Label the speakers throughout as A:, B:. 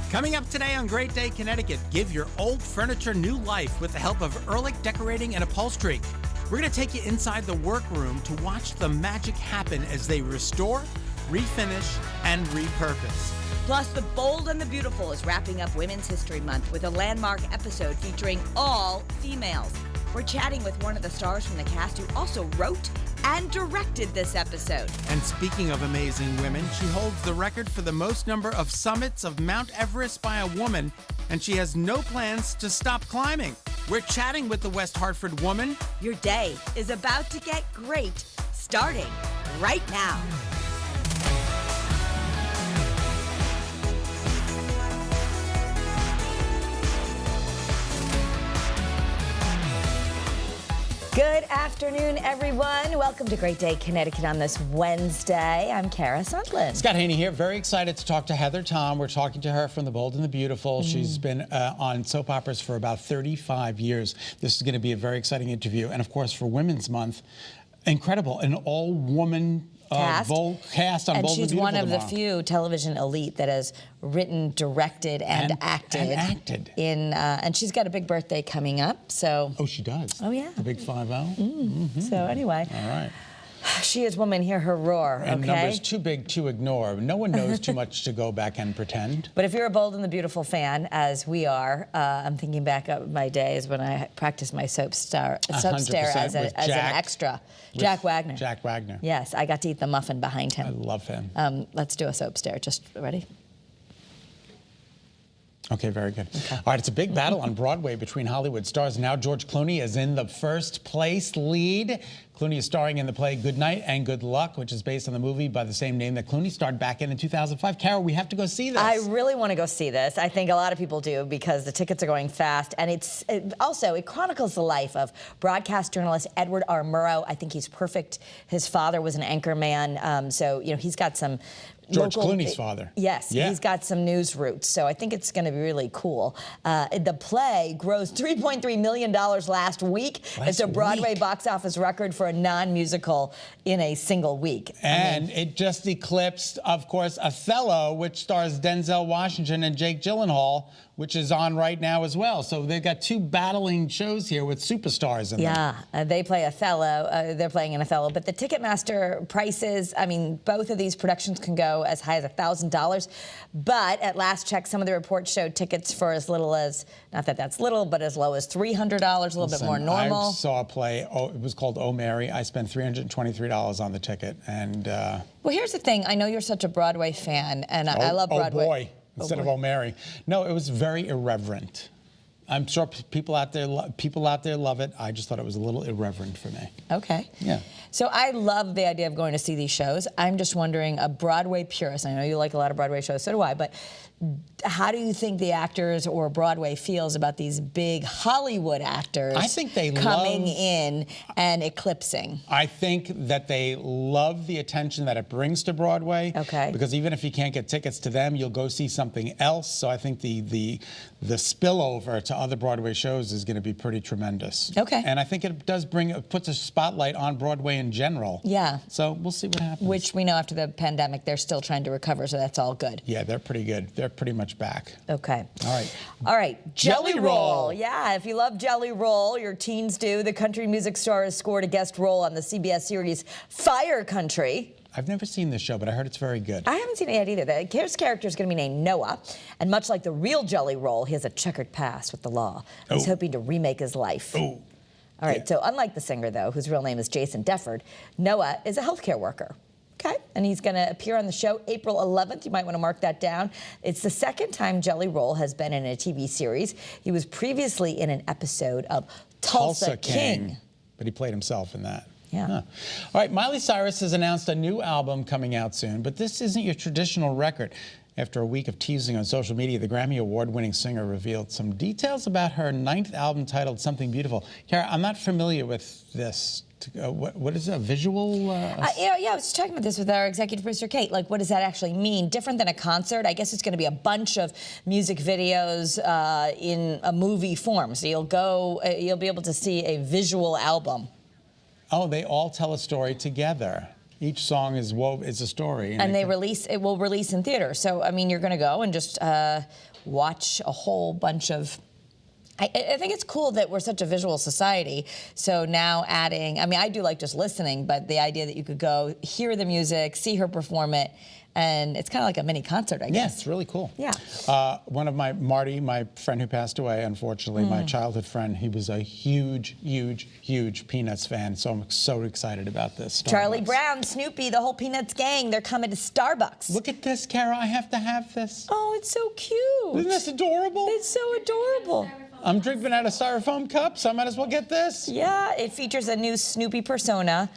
A: Coming up today on Great Day, Connecticut, give your old furniture new life with the help of Ehrlich Decorating and Upholstery. We're going to take you inside the workroom to watch the magic happen as they restore, refinish, and repurpose.
B: Plus, The Bold and the Beautiful is wrapping up Women's History Month with a landmark episode featuring all females. We're chatting with one of the stars from the cast who also wrote and directed this episode.
A: And speaking of amazing women, she holds the record for the most number of summits of Mount Everest by a woman, and she has no plans to stop climbing. We're chatting with the West Hartford woman.
B: Your day is about to get great, starting right now. Good afternoon, everyone. Welcome to Great Day, Connecticut on this Wednesday. I'm Kara Sundlin.
C: Scott Haney here. Very excited to talk to Heather Tom. We're talking to her from The Bold and the Beautiful. She's been on soap operas for about 35 years. This is going to be a very exciting interview. And, of course, for Women's Month, incredible. An all-woman cast on Bold and Beautiful.
B: And she's one of the few television elite that has written, directed, and acted. And she's got a big birthday coming up, so...
C: Oh, she does?
B: Oh, yeah.
C: The big 5-0?
B: So, anyway.
C: All right.
B: She is woman, hear her roar,
C: and
B: okay?
C: numbers too big to ignore. No one knows too much to go back and pretend.
B: But if you're a Bold and the Beautiful fan, as we are, I'm thinking back of my days when I practiced my soap stare as an extra. Jack Wagner.
C: Jack Wagner.
B: Yes, I got to eat the muffin behind him.
C: I love him.
B: Let's do a soap stare. Just ready?
C: Okay, very good. Okay. All right, it's a big battle on Broadway between Hollywood stars. Now George Clooney is in the first place lead. Clooney is starring in the play Good Night and Good Luck, which is based on the movie by the same name that Clooney starred back in 2005. Carol, we have to go see this.
B: I really want to go see this. I think a lot of people do because the tickets are going fast. And it chronicles the life of broadcast journalist Edward R. Murrow. I think he's perfect. His father was an anchor man. So, you know, he's got some...
C: George Clooney's father.
B: Yes, yeah. He's got some news roots, so I think it's going to be really cool. The play grossed $3.3 million last week. It's a Broadway box office record for a non-musical in a single week.
C: And it just eclipsed, of course, Othello, which stars Denzel Washington and Jake Gyllenhaal, which is on right now as well. So they've got two battling shows here with superstars in them.
B: Yeah, they play Othello. They're playing an Othello. But the Ticketmaster prices, I mean, both of these productions can go as high as $1,000. But at last check, some of the reports showed tickets for as little as, not that that's little, but as low as $300, a little bit more normal.
C: I saw a play, it was called Oh Mary. I spent $323 on the ticket. And
B: well, here's the thing. I know you're such a Broadway fan, and I love Broadway.
C: Oh, boy. Instead of Oh Mary. No, it was very irreverent. I'm sure people out there love it. I just thought it was a little irreverent for me.
B: Okay.
C: Yeah.
B: So I love the idea of going to see these shows. I'm just wondering, a Broadway purist, I know you like a lot of Broadway shows, so do I, but how do you think the actors or Broadway feels about these big Hollywood actors coming in and eclipsing?
C: I think that they love the attention that it brings to Broadway.
B: Okay.
C: Because even if you can't get tickets to them, you'll go see something else. So I think the spillover to other Broadway shows is going to be pretty tremendous.
B: Okay.
C: And I think it puts a spotlight on Broadway in general.
B: Yeah.
C: So we'll see what happens.
B: Which we know after the pandemic, they're still trying to recover, so that's all good.
C: Yeah, they're pretty good. They're pretty much back.
B: Okay.
C: All right.
B: All right.
C: Jelly Roll.
B: Yeah, if you love Jelly Roll, your teens do. The country music star has scored a guest role on the CBS series Fire Country.
C: I've never seen this show, but I heard it's very good.
B: I haven't seen it yet either. His character is going to be named Noah, and much like the real Jelly Roll, he has a checkered past with the law. He's hoping to remake his life.
C: Oh.
B: All right, so unlike the singer, though, whose real name is Jason Defford, Noah is a healthcare worker. Okay, and he's going to appear on the show April 11th. You might want to mark that down. It's the second time Jelly Roll has been in a TV series. He was previously in an episode of Tulsa King.
C: But he played himself in that.
B: Yeah.
C: Huh. All right, Miley Cyrus has announced a new album coming out soon, but this isn't your traditional record. After a week of teasing on social media, the Grammy Award-winning singer revealed some details about her 9th album titled Something Beautiful. Kara, I'm not familiar with this. What is it, a visual?
B: Yeah, I was talking about this with our executive producer, Kate. Like, what does that actually mean? Different than a concert? I guess it's going to be a bunch of music videos in a movie form. So you'll be able to see a visual album.
C: Oh, they all tell a story together. Each song is a story.
B: And it will release in theater. So, I mean, you're going to go and just watch a whole bunch of... I think it's cool that we're such a visual society. So now adding, I mean, I do like just listening, but the idea that you could go hear the music, see her perform it, and it's kind of like a mini concert, I guess.
C: Yeah, it's really cool.
B: Yeah.
C: One of Marty, my friend who passed away, unfortunately, my childhood friend, he was a huge, huge, huge Peanuts fan. So I'm so excited about this. Starbucks.
B: Charlie Brown, Snoopy, the whole Peanuts gang, they're coming to Starbucks.
C: Look at this, Kara. I have to have this.
B: Oh, it's so cute.
C: Isn't this adorable?
B: It's so adorable.
C: I'm drinking out of styrofoam cups. I might as well get this.
B: Yeah, it features a new Snoopy persona.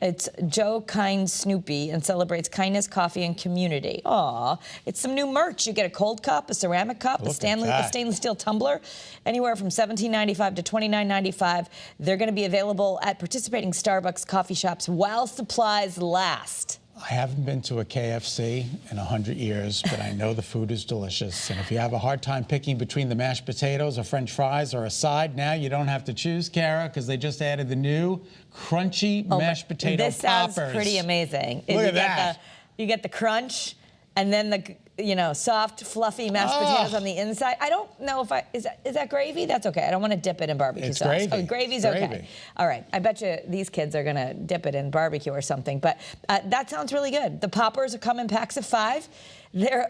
B: It's Joe Kind Snoopy and celebrates kindness, coffee, and community. Aw, it's some new merch. You get a cold cup, a ceramic cup, a stainless steel tumbler, anywhere from $17.95 to $29.95. They're going to be available at participating Starbucks coffee shops while supplies last.
C: I haven't been to a KFC in 100 years, but I know the food is delicious. And if you have a hard time picking between the mashed potatoes or French fries or a side, now you don't have to choose, Kara, because they just added the new crunchy mashed potato
B: poppers. This sounds pretty amazing.
C: Look at that.
B: You get the crunch, and then the soft, fluffy mashed potatoes on the inside. I don't know if is that gravy? That's okay. I don't want to dip it in barbecue sauce.
C: Gravy.
B: Oh, gravy's okay. All right. I bet you these kids are gonna dip it in barbecue or something. But that sounds really good. The poppers come in packs of 5. They're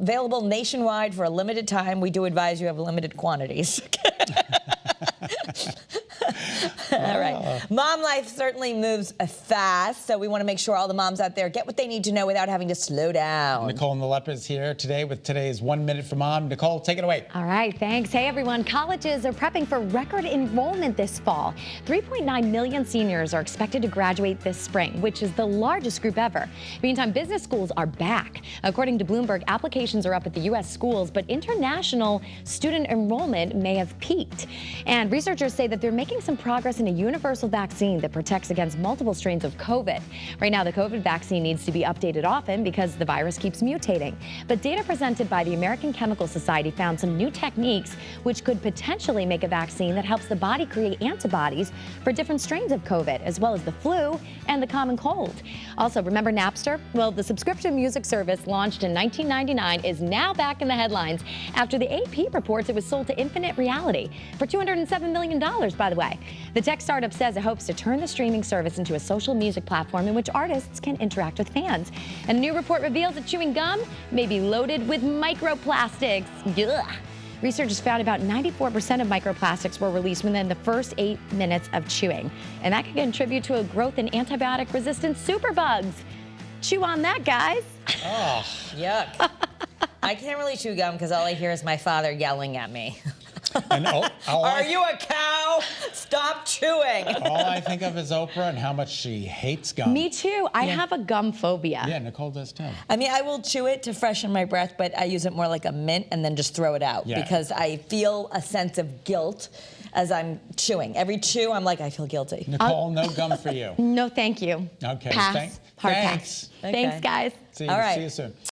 B: available nationwide for a limited time. We do advise you have limited quantities. All right. Mom life certainly moves fast, so we want to make sure all the moms out there get what they need to know without having to slow down.
C: Nicole and the Lepers here today with today's 1 Minute for Mom. Nicole, take it away.
D: All right, thanks. Hey, everyone. Colleges are prepping for record enrollment this fall. 3.9 million seniors are expected to graduate this spring, which is the largest group ever. Meantime, business schools are back. According to Bloomberg, applications are up at the U.S. schools, but international student enrollment may have peaked. And researchers say that they're making some progress in a universal vaccine that protects against multiple strains of COVID. Right now, the COVID vaccine needs to be updated often because the virus keeps mutating. But data presented by the American Chemical Society found some new techniques which could potentially make a vaccine that helps the body create antibodies for different strains of COVID, as well as the flu and the common cold. Also, remember Napster? Well, the subscription music service launched in 1999 is now back in the headlines after the AP reports it was sold to Infinite Reality for $207 million, by the way. The tech startup says it hopes to turn the streaming service into a social music platform in which artists can interact with fans. And a new report reveals that chewing gum may be loaded with microplastics. Ugh. Researchers found about 94% of microplastics were released within the first 8 minutes of chewing. And that could contribute to a growth in antibiotic-resistant superbugs. Chew on that, guys.
C: Oh.
B: Yuck. I can't really chew gum because all I hear is my father yelling at me.
C: And
B: Are you a cow? Stop chewing.
C: All I think of is Oprah and how much she hates gum.
D: Me too. I have a gum phobia.
C: Yeah, Nicole does too.
B: I mean, I will chew it to freshen my breath, but I use it more like a mint and then just throw it out because I feel a sense of guilt as I'm chewing. Every chew, I'm like, I feel guilty.
C: Nicole, no gum for you.
D: No, thank you.
C: Okay.
D: Pass. Hard pass.
B: Okay.
D: Thanks, guys.
C: See
B: All right.
C: you soon.